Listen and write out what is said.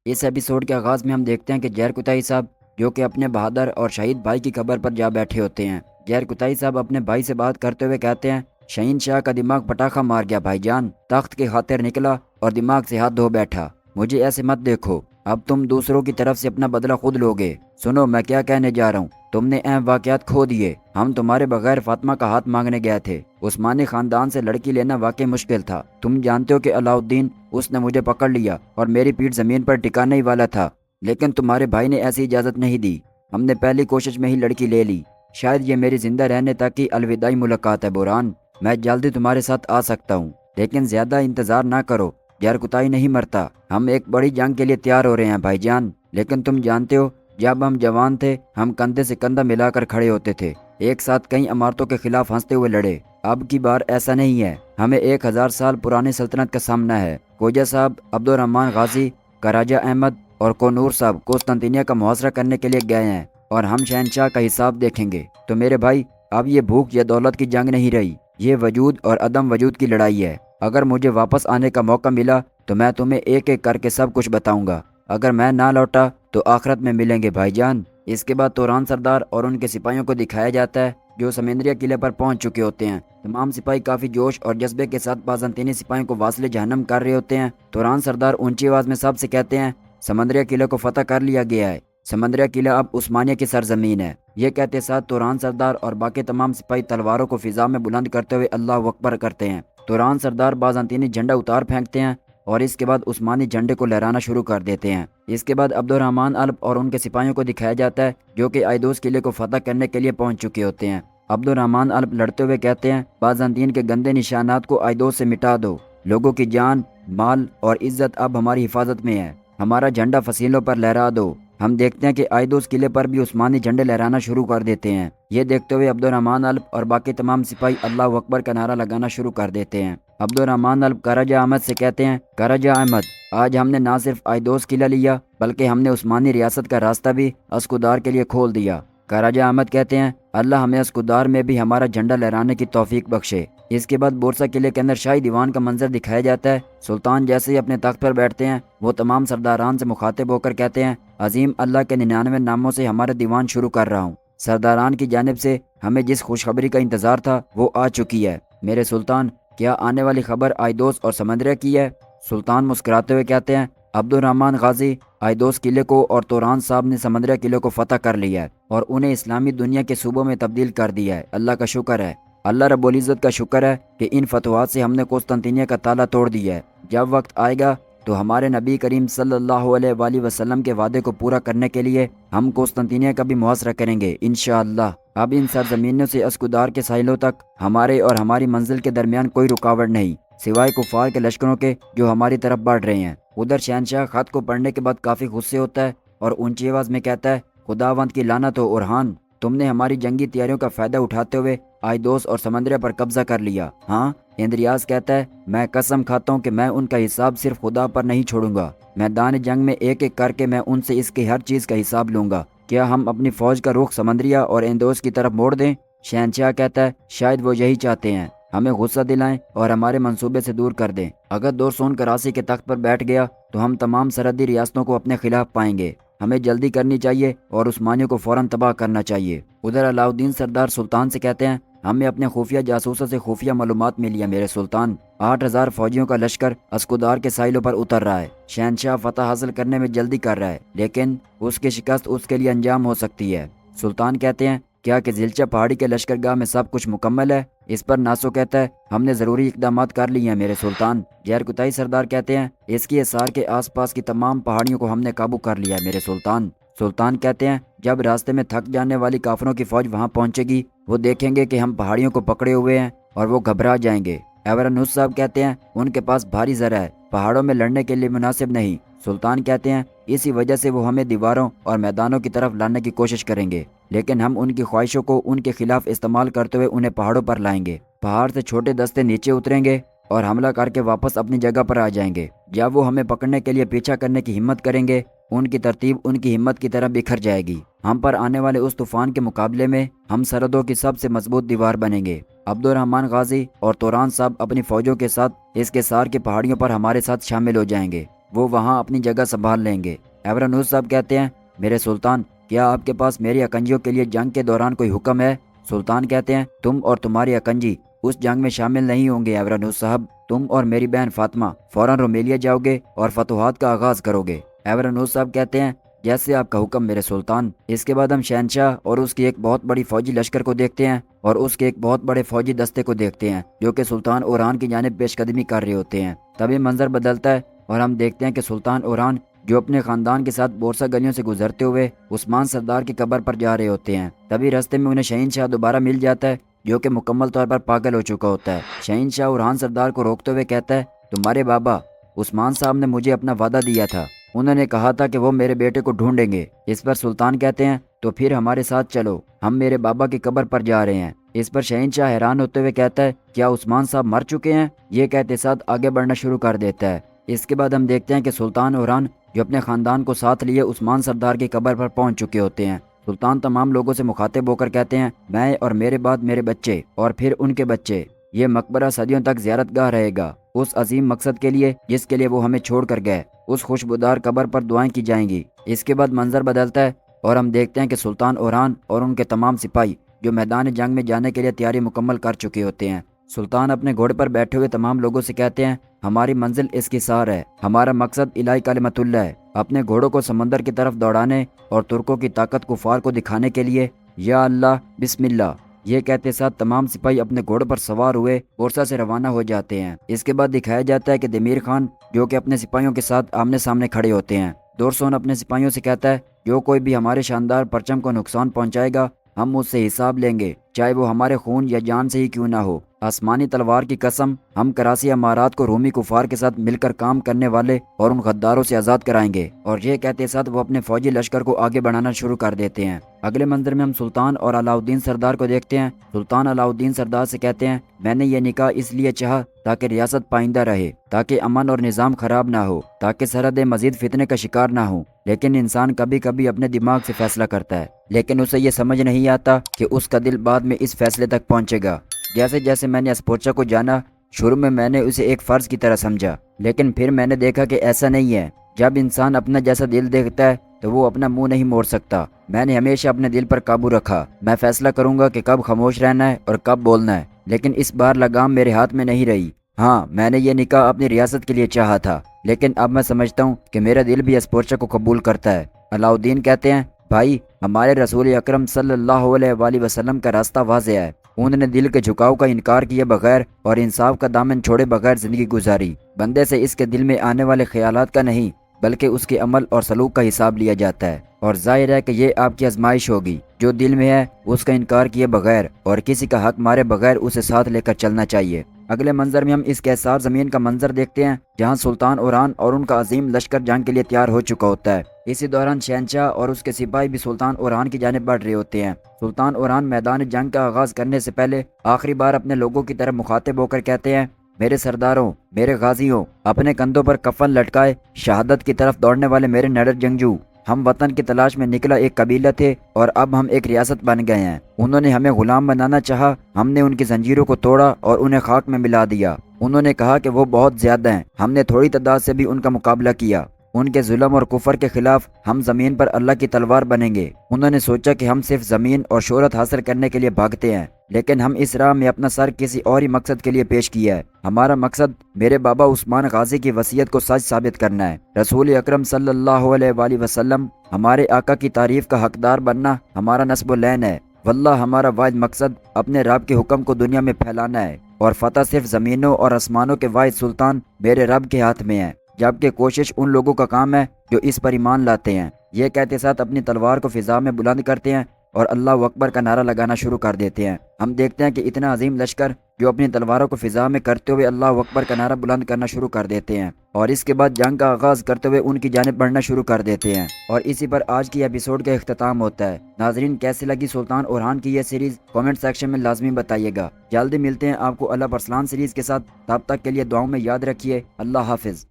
اس episode کے آغاز میں ہم دیکھتے ہیں کہ زہر کوتاہی صاحب جو کہ اپنے بہادر اور شہید بھائی کی قبر پر جا بیٹھے ہوتے ہیں۔ زہر کوتاہی صاحب اپنے بھائی سے بات کرتے ہوئے کہتے ہیں، شہین شاہ کا دماغ پٹاخہ مار گیا بھائی جان، تخت کی خاطر نکلا اور دماغ سے ہاتھ دھو بیٹھا۔ مجھے ایسے مت دیکھو، اب تم دوسروں کی طرف سے اپنا بدلہ خود لوگے۔ سنو میں کیا کہنے جا رہا ہوں، تم نے اہم واقعات کھو دیے۔ ہم تمہارے بغیر فاطمہ کا ہاتھ مانگنے گئے تھے۔ عثمانی خاندان سے لڑکی لینا واقعی مشکل تھا۔ تم جانتے ہو کہ علاؤالدین، اس نے مجھے پکڑ لیا اور میری پیٹھ زمین پر ٹکانے ہی والا تھا، لیکن تمہارے بھائی نے ایسی اجازت نہیں دی۔ ہم نے پہلی کوشش میں ہی لڑکی لے لی۔ شاید یہ میری زندہ رہنے تک کی الوداعی ملاقات ہے بوران۔ میں جلدی تمہارے ساتھ آ سکتا ہوں، لیکن زیادہ انتظار نہ کرو۔ زہر کوتاہی نہیں مرتا۔ ہم ایک بڑی جنگ کے لیے تیار ہو رہے ہیں بھائی جان، لیکن تم جانتے ہو جب ہم جوان تھے ہم کندھے سے کندھا ملا کر کھڑے ہوتے تھے، ایک ساتھ کئی عمارتوں کے خلاف ہنستے ہوئے لڑے۔ اب کی بار ایسا نہیں ہے، ہمیں 1000 سال پرانی سلطنت کا سامنا ہے۔ خوجہ صاحب عبد الرحمن غازی، کراجہ احمد اور کونور صاحب قسطنطنیہ کا محاصرہ کرنے کے لیے گئے ہیں اور ہم شہنشاہ کا حساب دیکھیں گے۔ تو میرے بھائی، اب یہ بھوک یا دولت کی جنگ نہیں رہی، یہ وجود اور عدم وجود کی لڑائی ہے۔ اگر مجھے واپس آنے کا موقع ملا تو میں تمہیں ایک ایک کر کے سب کچھ بتاؤں گا۔ اگر میں نہ لوٹا تو آخرت میں ملیں گے بھائی جان۔ اس کے بعد توران سردار اور ان کے سپاہیوں کو دکھایا جاتا ہے جو سمندریہ قلعے پر پہنچ چکے ہوتے ہیں۔ تمام سپاہی کافی جوش اور جذبے کے ساتھ بازنطینی سپاہیوں کو واصل جہنم کر رہے ہوتے ہیں۔ توران سردار اونچی آواز میں سب سے کہتے ہیں، سمندریہ قلعے کو فتح کر لیا گیا ہے، سمندریہ قلعہ اب عثمانیہ کی سرزمین ہے۔ یہ کہتے ساتھ توران سردار اور باقی تمام سپاہی تلواروں کو فضا میں بلند کرتے ہوئے اللہ اکبر کرتے ہیں۔ توران سردار بازنطینی جھنڈا اتار پھینکتے ہیں اور اس کے بعد عثمانی جھنڈے کو لہرانا شروع کر دیتے ہیں۔ اس کے بعد عبد الرحمن الب اور ان کے سپاہیوں کو دکھایا جاتا ہے جو کہ آئدوس قلعے کو فتح کرنے کے لیے پہنچ چکے ہوتے ہیں۔ عبد الرحمن الب لڑتے ہوئے کہتے ہیں، بازنطین کے گندے نشانات کو آئدوس سے مٹا دو۔ لوگوں کی جان، مال اور عزت اب ہماری حفاظت میں ہے۔ ہمارا جھنڈا فصیلوں پر لہرا دو۔ ہم دیکھتے ہیں کہ آئدوس قلعے پر بھی عثمانی جھنڈے لہرانا شروع کر دیتے ہیں۔ یہ دیکھتے ہوئے عبد الرحمن الب اور باقی تمام سپاہی اللہ اکبر کا نعرہ لگانا شروع کر دیتے ہیں۔ عبد الرحمن الب کراجہ احمد سے کہتے ہیں، کراجہ احمد، آج ہم نے نہ صرف آئدوس قلعہ لیا بلکہ ہم نے عثمانی ریاست کا راستہ بھی اسکودار کے لیے کھول دیا۔ کراجہ احمد کہتے ہیں، اللہ ہمیں اسکودار میں بھی ہمارا جھنڈا لہرانے کی توفیق بخشے۔ اس کے بعد بورسا قلعے کے اندر شاہی دیوان کا منظر دکھایا جاتا ہے۔ سلطان جیسے ہی اپنے تخت پر بیٹھتے ہیں وہ تمام سرداران سے مخاطب ہو کر کہتے ہیں، عظیم اللہ کے 99 ناموں سے ہمارا دیوان شروع کر رہا ہوں۔ سرداران کی جانب سے ہمیں جس خوشخبری کا انتظار تھا وہ آ چکی ہے۔ میرے سلطان، کیا آنے والی خبر آئدوس اور سمندریہ کی ہے؟ سلطان مسکراتے ہوئے کہتے ہیں، عبد الرحمن غازی، آئدوس قلعے کو اور توران صاحب نے سمندریہ قلعے کو فتح کر لیا ہے اور انہیں اسلامی دنیا کے صوبوں میں تبدیل کر دیا ہے۔ اللہ کا شکر ہے، اللہ رب العزت کا شکر ہے کہ ان فتوحات سے ہم نے قسطنطنیہ کا تالا توڑ دیا ہے۔ جب وقت آئے گا تو ہمارے نبی کریم صلی اللہ علیہ وآلہ وسلم کے وعدے کو پورا کرنے کے لیے ہم قسطنطنیہ کا بھی محاصرہ کریں گے انشاءاللہ۔ اب ان سرزمینوں سے اسکودار کے ساحلوں تک ہمارے اور ہماری منزل کے درمیان کوئی رکاوٹ نہیں، سوائے کفار کے لشکروں کے جو ہماری طرف بڑھ رہے ہیں۔ ادھر شہنشاہ خط کو پڑھنے کے بعد کافی غصے ہوتا ہے اور اونچی آواز میں کہتا ہے، خداوند کی لعنت ہو اورحان، تم نے ہماری جنگی تیاریوں کا فائدہ اٹھاتے ہوئے آئدوس اور سمندریہ پر قبضہ کر لیا۔ ہاں، اندریاس کہتا ہے، میں قسم کھاتا ہوں کہ میں ان کا حساب صرف خدا پر نہیں چھوڑوں گا، میدان جنگ میں ایک ایک کر کے میں ان سے اس کی ہر چیز کا حساب لوں گا۔ کیا ہم اپنی فوج کا رخ سمندریہ اور اندوس کی طرف موڑ دیں؟ شہنشاہ کہتا ہے، شاید وہ یہی چاہتے ہیں، ہمیں غصہ دلائیں اور ہمارے منصوبے سے دور کر دیں۔ اگر دورسون کراسی کے تخت پر بیٹھ گیا تو ہم تمام سرحدی ریاستوں کو اپنے خلاف پائیں گے۔ ہمیں جلدی کرنی چاہیے اور عثمانیوں کو فوراً تباہ کرنا چاہیے۔ ادھر علاؤالدین سردار سلطان سے کہتے ہیں، ہمیں اپنے خفیہ جاسوسوں سے خفیہ معلومات ملی ہے میرے سلطان، 8000 فوجیوں کا لشکر اسکودار کے ساحلوں پر اتر رہا ہے۔ شہنشاہ فتح حاصل کرنے میں جلدی کر رہا ہے، لیکن اس کی شکست اس کے لیے انجام ہو سکتی ہے۔ سلطان کہتے ہیں، کیا کہ زلچہ پہاڑی کے لشکرگاہ میں سب کچھ مکمل ہے؟ اس پر ناسو کہتا ہے، ہم نے ضروری اقدامات کر لیے ہیں میرے سلطان۔ زہر کوتاہی سردار کہتے ہیں، اس کی حصار کے آس پاس کی تمام پہاڑیوں کو ہم نے قابو کر لیا ہے میرے سلطان۔ سلطان کہتے ہیں، جب راستے میں تھک جانے والی کافروں کی فوج وہاں پہنچے گی وہ دیکھیں گے کہ ہم پہاڑیوں کو پکڑے ہوئے ہیں اور وہ گھبرا جائیں گے۔ ایورانوس صاحب کہتے ہیں، ان کے پاس بھاری زرہ ہے، پہاڑوں میں لڑنے کے لیے مناسب نہیں۔ سلطان کہتے ہیں، اسی وجہ سے وہ ہمیں دیواروں اور میدانوں کی طرف لانے کی کوشش کریں گے، لیکن ہم ان کی خواہشوں کو ان کے خلاف استعمال کرتے ہوئے انہیں پہاڑوں پر لائیں گے۔ پہاڑ سے چھوٹے دستے نیچے اتریں گے اور حملہ کر کے واپس اپنی جگہ پر آ جائیں گے۔ جب وہ ہمیں پکڑنے کے لیے پیچھا کرنے کی ہمت کریں گے ان کی ترتیب ان کی ہمت کی طرح بکھر جائے گی۔ ہم پر آنے والے اس طوفان کے مقابلے میں ہم سرحدوں کی سب سے مضبوط دیوار بنیں گے۔ عبد الرحمن غازی اور توران صاحب اپنی فوجوں کے ساتھ اس کے سار کی پہاڑیوں پر ہمارے ساتھ شامل ہو جائیں گے۔ وہ وہاں اپنی جگہ سنبھال لیں گے۔ ایورانوس صاحب کہتے ہیں میرے سلطان، کیا آپ کے پاس میری اکنجیوں کے لیے جنگ کے دوران کوئی حکم ہے؟ سلطان کہتے ہیں تم اور تمہاری اکنجی اس جنگ میں شامل نہیں ہوں گے ایورانوس صاحب، تم اور میری بہن فاطمہ فوراً رومیلیا جاؤ گے اور فتوحات کا آغاز کرو گے۔ ایورانوس صاحب کہتے ہیں جیسے آپ کا حکم میرے سلطان۔ اس کے بعد ہم شہنشاہ اور اس کی ایک بہت بڑی فوجی لشکر کو دیکھتے ہیں اور اس کے ایک بہت بڑے فوجی دستے کو دیکھتے ہیں جو کہ سلطان اوران کی جانب پیش قدمی کر رہے ہوتے ہیں۔ تبھی منظر بدلتا ہے اور ہم دیکھتے ہیں کہ سلطان اوران جو اپنے خاندان کے ساتھ بورسا گلیوں سے گزرتے ہوئے عثمان سردار کی قبر پر جا رہے ہوتے ہیں۔ تبھی راستے میں انہیں شہین شاہ دوبارہ مل جاتا ہے جو کہ مکمل طور پر پاگل ہو چکا ہوتا ہے۔ شہین شاہ اوران سردار کو روکتے ہوئے کہتا ہے تمہارے بابا عثمان صاحب نے مجھے اپنا وعدہ دیا تھا، انہوں نے کہا تھا کہ وہ میرے بیٹے کو ڈھونڈیں گے۔ اس پر سلطان کہتے ہیں تو پھر ہمارے ساتھ چلو، ہم میرے بابا کی قبر پر جا رہے ہیں۔ اس پر شہین شاہ حیران ہوتے ہوئے کہتا ہے کیا عثمان صاحب مر چکے ہیں؟ یہ کہتے ساتھ آگے بڑھنا شروع کر دیتا ہے۔ اس کے بعد ہم دیکھتے ہیں کہ سلطان اوران جو اپنے خاندان کو ساتھ لیے عثمان سردار کی قبر پر پہنچ چکے ہوتے ہیں۔ سلطان تمام لوگوں سے مخاطب ہو کر کہتے ہیں میں اور میرے بعد میرے بچے اور پھر ان کے بچے، یہ مقبرہ صدیوں تک زیارت گاہ رہے گا اس عظیم مقصد کے لیے جس کے لیے وہ ہمیں چھوڑ کر گئے۔ اس خوشبودار قبر پر دعائیں کی جائیں گی۔ اس کے بعد منظر بدلتا ہے اور ہم دیکھتے ہیں کہ سلطان اوران اور ان کے تمام سپاہی جو میدان جنگ میں جانے کے لیے تیاری مکمل کر چکے ہوتے ہیں۔ سلطان اپنے گھوڑے پر بیٹھے ہوئے تمام لوگوں سے کہتے ہیں ہماری منزل اس کی سار ہے، ہمارا مقصد الہی کلمت اللہ ہے، اپنے گھوڑوں کو سمندر کی طرف دوڑانے اور ترکوں کی طاقت کفار کو دکھانے کے لیے یا اللہ بسم اللہ، یہ کہتے ساتھ تمام سپاہی اپنے گھوڑوں پر سوار ہوئے بورسا سے روانہ ہو جاتے ہیں۔ اس کے بعد دکھایا جاتا ہے کہ دمیر خان جو کہ اپنے سپاہیوں کے ساتھ آمنے سامنے کھڑے ہوتے ہیں۔ دورسون اپنے سپاہیوں سے کہتا ہے جو کوئی بھی ہمارے شاندار پرچم کو نقصان پہنچائے گا ہم اس سے حساب لیں گے، چاہے وہ ہمارے خون یا جان سے ہی کیوں نہ ہو۔ آسمانی تلوار کی قسم، ہم کراسی امارات کو رومی کفار کے ساتھ مل کر کام کرنے والے اور ان غداروں سے آزاد کرائیں گے۔ اور یہ کہتے ساتھ وہ اپنے فوجی لشکر کو آگے بڑھانا شروع کر دیتے ہیں۔ اگلے منظر میں ہم سلطان اور علاؤالدین سردار کو دیکھتے ہیں۔ سلطان علاؤالدین سردار سے کہتے ہیں میں نے یہ نکاح اس لیے چاہا تاکہ ریاست پائندہ رہے، تاکہ امن اور نظام خراب نہ ہو، تاکہ سرحدیں مزید فتنے کا شکار نہ ہوں۔ لیکن انسان کبھی کبھی اپنے دماغ سے فیصلہ کرتا ہے، لیکن اسے یہ سمجھ نہیں آتا کہ اس کا دل بعد میں اس فیصلے تک پہنچے گا۔ جیسے جیسے میں نے اسپوچا کو جانا، شروع میں نے اسے ایک فرض کی طرح سمجھا، لیکن پھر میں نے دیکھا کہ ایسا نہیں ہے۔ جب انسان اپنا جیسا دل دیکھتا ہے تو وہ اپنا منہ نہیں موڑ سکتا۔ میں نے ہمیشہ اپنے دل پر قابو رکھا، میں فیصلہ کروں گا کہ کب خاموش رہنا ہے اور کب بولنا ہے، لیکن اس بار لگام میرے ہاتھ میں نہیں رہی۔ ہاں، میں نے یہ نکاح اپنی ریاست کے لیے چاہا تھا، لیکن اب میں سمجھتا ہوں کہ میرا دل بھی اسپوچا کو قبول کرتا ہے۔ علاؤالدین کہتے ہیں بھائی، ہمارے رسول اکرم صلی اللہ علیہ وآلہ وسلم کا راستہ واضح ہے، انہوں نے دل کے جھکاؤ کا انکار کیے بغیر اور انصاف کا دامن چھوڑے بغیر زندگی گزاری۔ بندے سے اس کے دل میں آنے والے خیالات کا نہیں بلکہ اس کے عمل اور سلوک کا حساب لیا جاتا ہے، اور ظاہر ہے کہ یہ آپ کی آزمائش ہوگی۔ جو دل میں ہے اس کا انکار کیے بغیر اور کسی کا حق مارے بغیر اسے ساتھ لے کر چلنا چاہیے۔ اگلے منظر میں ہم اس کیسار زمین کا منظر دیکھتے ہیں جہاں سلطان اوران اور ان کا عظیم لشکر جنگ کے لیے تیار ہو چکا ہوتا ہے۔ اسی دوران شہنشاہ اور اس کے سپاہی بھی سلطان اوران کی جانب بڑھ رہے ہوتے ہیں۔ سلطان اوران میدان جنگ کا آغاز کرنے سے پہلے آخری بار اپنے لوگوں کی طرف مخاطب ہو کر کہتے ہیں میرے سرداروں، میرے غازیوں، اپنے کندھوں پر کفن لٹکائے شہادت کی طرف دوڑنے والے میرے نڈر جنگجو، ہم وطن کی تلاش میں نکلا ایک قبیلہ تھے اور اب ہم ایک ریاست بن گئے ہیں۔ انہوں نے ہمیں غلام بنانا چاہا، ہم نے ان کی زنجیروں کو توڑا اور انہیں خاک میں ملا دیا۔ انہوں نے کہا کہ وہ بہت زیادہ ہیں، ہم نے تھوڑی تعداد سے بھی ان کا مقابلہ کیا۔ ان کے ظلم اور کفر کے خلاف ہم زمین پر اللہ کی تلوار بنیں گے۔ انہوں نے سوچا کہ ہم صرف زمین اور شہرت حاصل کرنے کے لیے بھاگتے ہیں، لیکن ہم اس راہ میں اپنا سر کسی اور ہی مقصد کے لیے پیش کیا ہے۔ ہمارا مقصد میرے بابا عثمان غازی کی وصیت کو سچ ثابت کرنا ہے۔ رسول اکرم صلی اللہ علیہ وآلہ وسلم ہمارے آقا کی تعریف کا حقدار بننا ہمارا نسب و لین ہے۔ واللہ ہمارا واحد مقصد اپنے رب کے حکم کو دنیا میں پھیلانا ہے، اور فتح صرف زمینوں اور آسمانوں کے واحد سلطان میرے رب کے ہاتھ میں ہے، جبکہ کوشش ان لوگوں کا کام ہے جو اس پر ایمان لاتے ہیں۔ یہ کہتے ساتھ اپنی تلوار کو فضا میں بلند کرتے ہیں اور اللہ اکبر کا نعرہ لگانا شروع کر دیتے ہیں۔ ہم دیکھتے ہیں کہ اتنا عظیم لشکر جو اپنی تلواروں کو فضا میں کرتے ہوئے اللہ اکبر کا نعرہ بلند کرنا شروع کر دیتے ہیں، اور اس کے بعد جنگ کا آغاز کرتے ہوئے ان کی جانب بڑھنا شروع کر دیتے ہیں، اور اسی پر آج کی ایپیسوڈ کا اختتام ہوتا ہے۔ ناظرین، کیسی لگی سلطان اوران کی یہ سیریز کامنٹ سیکشن میں لازمی بتائیے گا۔ جلدی ملتے ہیں آپ کو اللہ پرسلان سیریز کے ساتھ، تب تک کے لیے دعاؤں میں یاد رکھیے۔ اللہ حافظ۔